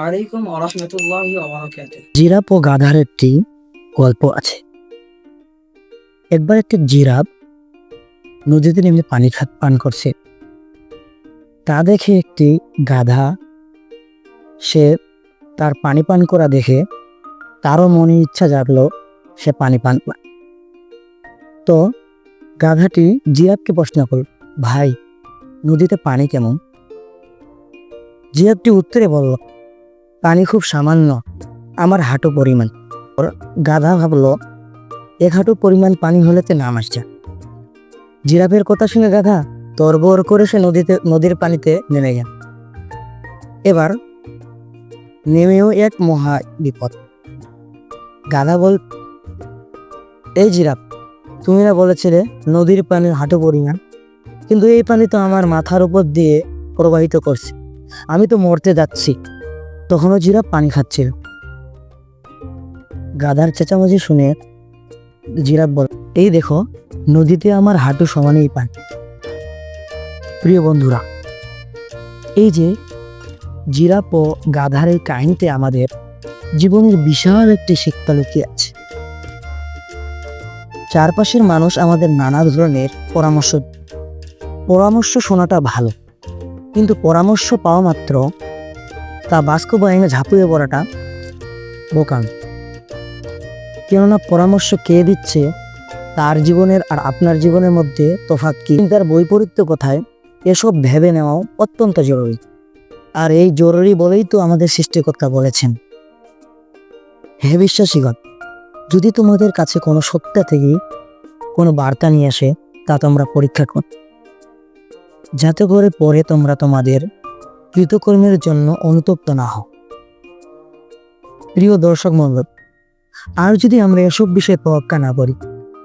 আলাইকুম ওয়া রাহমাতুল্লাহি ওয়া বারাকাতুহু। জিরাফ ও গাধার একটি গল্প আছে। একবার একটি জিরাফ নদীতে নেমে পানি পান করছে। তা দেখে একটি গাধা সে তার পানি পান করা দেখে তারও মনে ইচ্ছা জাগলো সে পানি পান করে। তো গাধাটি জিরাফকে প্রশ্ন করল, ভাই, নদীতে পানি কেমন? জিরাফটি উত্তরে বলল, পানি খুব সামান্য, আমার হাঁটু পরিমাণ। গাধা ভাবলো, এক হাঁটু পরিমাণ পানি হলে তো নাম আসছে। জিরাফের কথা শুনে গাধা তরবর করে সে নদীর পানিতে নেমে গেল। এবার নেমেও এক মহা বিপদ। গাধা বল, এই জিরাফ, তুমি না বলেছিলে নদীর পানির হাঁটু পরিমাণ, কিন্তু এই পানি তো আমার মাথার উপর দিয়ে প্রবাহিত করছে, আমি তো মরতে যাচ্ছি। তখনও জিরাফ পানি খাচ্ছিল। গাধার চেঁচামেচি শুনে জিরাফ বল, এই দেখো, নদীতে আমার হাঁটু সমানেই পানি। প্রিয় বন্ধুরা, এই যে জিরাফ ও গাধার এই কাহিনীতে আমাদের জীবনের বিশাল একটি শিক্ষা লুকিয়ে আছে। চারপাশের মানুষ আমাদের নানা ধরনের পরামর্শ শোনাটা ভালো, কিন্তু পরামর্শ পাওয়া মাত্র তা বাস্তবায়নে ঝাঁপিয়ে পড়াটা বোকামি। কেননা পরামর্শ কে দিচ্ছে তার জীবনের আর আপনার জীবনের মধ্যে তফাৎ কি, তার বৈপরীত্য কথায় এসব ভেবে নেওয়াও অত্যন্ত জরুরি। আর এই জরুরি বলেই তো আমাদের সৃষ্টিকর্তা বলেছেন, হে বিশ্বাসীগণ, যদি তোমাদের কাছে কোনো সত্য থেকে কোনো বার্তা নিয়ে আসে তা তোমরা পরীক্ষা করো, যাতে করে পরে তোমরা তোমাদের কৃতকর্মের জন্য অনুতপ্ত না হও। প্রিয় দর্শক মণ্ডলী, আর যদি আমরা এসব বিষয়ে তোয়াক্কা না করি,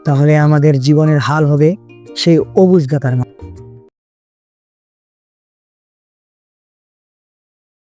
তাহলে আমাদের জীবনের হাল হবে সেই অবুঝ গাধার মতো।